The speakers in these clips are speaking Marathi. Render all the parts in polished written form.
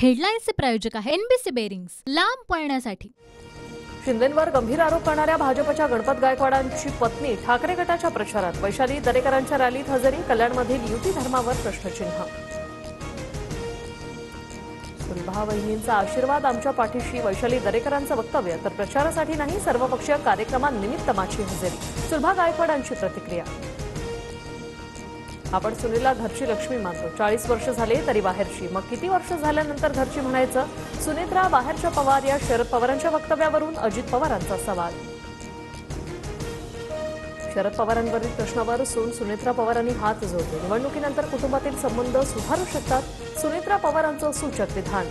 हेडलाईन्सचे प्रायोजक आहे एनबीसी बेरिंग्स, लांब पळण्यासाठी। शिंदेंवर गंभीर आरोप करणाऱ्या भाजपच्या गणपत गायकवाडांची पत्नी ठाकरे गटाच्या प्रचारात। वैशाली दरेकरांच्या रॅलीत हजेरी। कल्याणमधील युती धर्मावर प्रश्नचिन्ह। सुलभा वहिनींचा आशीर्वाद आमच्या पाठीशी, वैशाली दरेकरांचं वक्तव्य। तर प्रचारासाठी नाही, सर्वपक्षीय कार्यक्रमांनिमित्त माझी हजेरी, सुलभा गायकवाडांची प्रतिक्रिया। आपण सुनीलला घरची लक्ष्मी मानतो, 40 वर्ष झाले तरी बाहेरची, मग किती वर्ष झाल्यानंतर घरची म्हणायचं? सुनेत्रा बाहेरच्या पवार या शरद पवारांच्या वक्तव्यावरून अजित पवारांचा सवाल। शरद पवारांवरील प्रश्नावर सुनेत्रा पवारांनी हात जोडले। निवडणुकीनंतर कुटुंबातील संबंध सुधारू शकतात, सुनेत्रा पवारांचं सूचक विधान।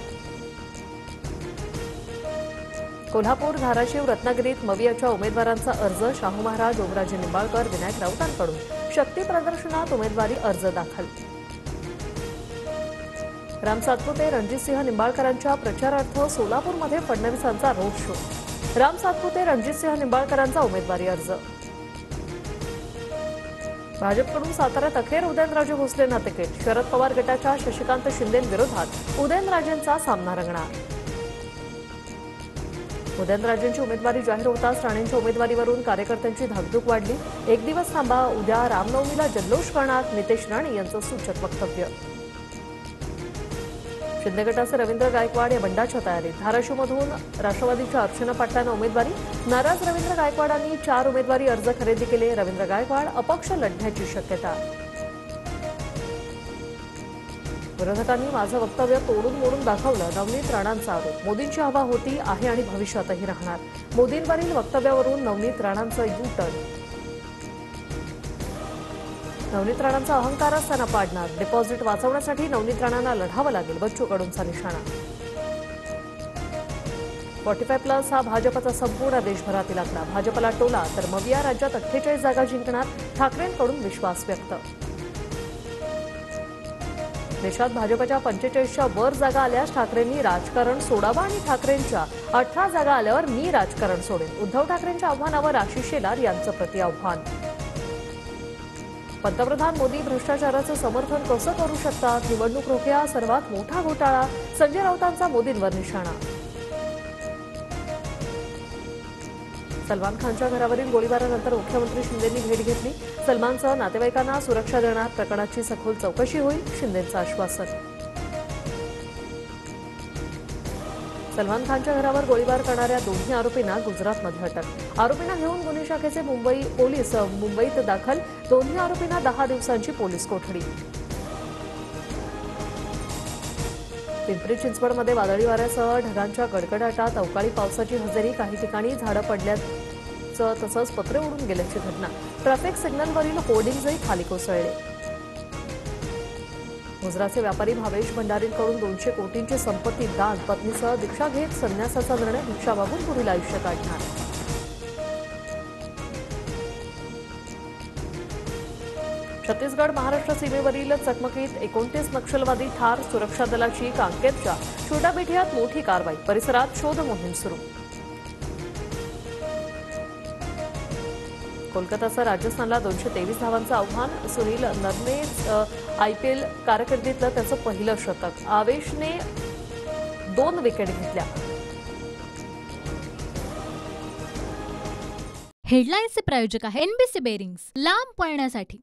कोल्हापूर, धाराशिव, रत्नागिरीत मवियाच्या उमेदवारांचा अर्ज। शाहू महाराज, ओमराजे निंबाळकर, विनायक राऊतांकडून शक्ती प्रदर्शनात उमेदवारी अर्ज दाखल। राम सातपुते, रणजितसिंह निंबाळकरांच्या प्रचारार्थ सोलापूरमध्ये फडणवीसांचा रोड शो। राम सातपुते, रणजितसिंह निंबाळकरांचा उमेदवारी अर्ज। भाजपकडून साताऱ्यात अखेर उदयनराजे भोसलेंना तिकीट। शरद पवार गटाच्या शशिकांत शिंदेंविरोधात उदयनराजेंचा सामना रंगणार। उदयनराजेंची उमेदवारी जाहीर होताच राणेंच्या उमेदवारीवरून कार्यकर्त्यांची धाकधूक वाढली। एक दिवस थांबा, उद्या रामनवमीला जल्लोष करणार, नितेश राणे यांचं सूचक वक्तव्य। शिंदे गटाचे रवींद्र गायकवाड या बंडाच्या तयारीत। धाराशिवमधून राष्ट्रवादीच्या अर्चना पाटलांना उमेदवारी। नाराज रवींद्र गायकवाडांनी 4 उमेदवारी अर्ज खरेदी केले। रवींद्र गायकवाड अपक्ष लढण्याची शक्यता। विरोधकांनी माझं वक्तव्य तोडून मोडून दाखवलं, नवनीत राणांचा आरोप। मोदींची हवा होती, आहे आणि भविष्यातही राहणार। मोदींवरील वक्तव्यावरून नवनीत राणांचं यू-टर्न। नवनीत राणांचा अहंकारच त्यांना पाडणार, डिपॉझिट वाचवण्यासाठी नवनीत राणांना लढावं लागेल, बच्चू कडूंचा निशाणा। 45+ हा भाजपचा संपूर्ण देशभरातील आकडा। भाजपला टोला तर मविया राज्यात 48 जागा जिंकणार, ठाकरेंकडून विश्वास व्यक्त। देशात भाजपच्या 45च्या वर जागा आल्यास ठाकरेंनी राजकारण सोडावं आणि ठाकरेंच्या 18 जागा आल्यावर मी राजकारण सोडेन, उद्धव ठाकरेंच्या आव्हानावर आशिष शेलार यांचं प्रतिआव्हान। पंतप्रधान मोदी भ्रष्टाचाराचं समर्थन कसं करू शकतात? निवडणूक रोख्या सर्वात मोठा घोटाळा, संजय राऊतांचा मोदींवर निशाणा। सलमान खानच्या घरावरील गोळीबारानंतर मुख्यमंत्री शिंदेंनी भेट घेतली। सलमानसह नातेवाईकांना सुरक्षा देणार, प्रकरणाची सखोल चौकशी होईल, शिंदेंचं आश्वासन। सलमान खानच्या घरावर गोळीबार करणाऱ्या दोन्ही आरोपींना गुजरातमध्ये अटक। आरोपींना घेऊन गुन्हे शाखेचे मुंबई पोलीस मुंबईत दाखल। दोन्ही आरोपींना 10 दिवसांची पोलीस कोठडी। पिंपरी चिंचवडमध्ये वादळी वाऱ्यासह ढगांच्या गडगडाटात अवकाळी पावसाची हजेरी। काही ठिकाणी झाडं पडल्याचं तसंच पत्रे उडून गेल्याची घटना। ट्रॅफिक सिग्नलवरील होर्डिंग्जही खाली कोसळले। गुजरातचे व्यापारी भावेश भंडारींकडून 200 कोटींची संपत्ती दान। पत्नीसह दीक्षा घेत संन्यासाचा निर्णय, भिक्षा मागून पुढील आयुष्य काढणार। छत्तीसगड महाराष्ट्र सीमेवरील चकमकीत 29 नक्षलवादी ठार। सुरक्षा दलाची कांकेरच्या छोटाबिठियात मोठी कारवाई, परिसरात शोध मोहीम सुरू। कोलकाताचं राजस्थानला 223 धावांचं आव्हान। सुनील नरनेच IPL कारकिर्दीतलं त्याचं पहिलं शतक। आवेशने 2 विकेट घेतल्या। हेडलाईन्सचे प्रायोजक आहे एनबीसी बेरिंग्स, लांब पळण्यासाठी।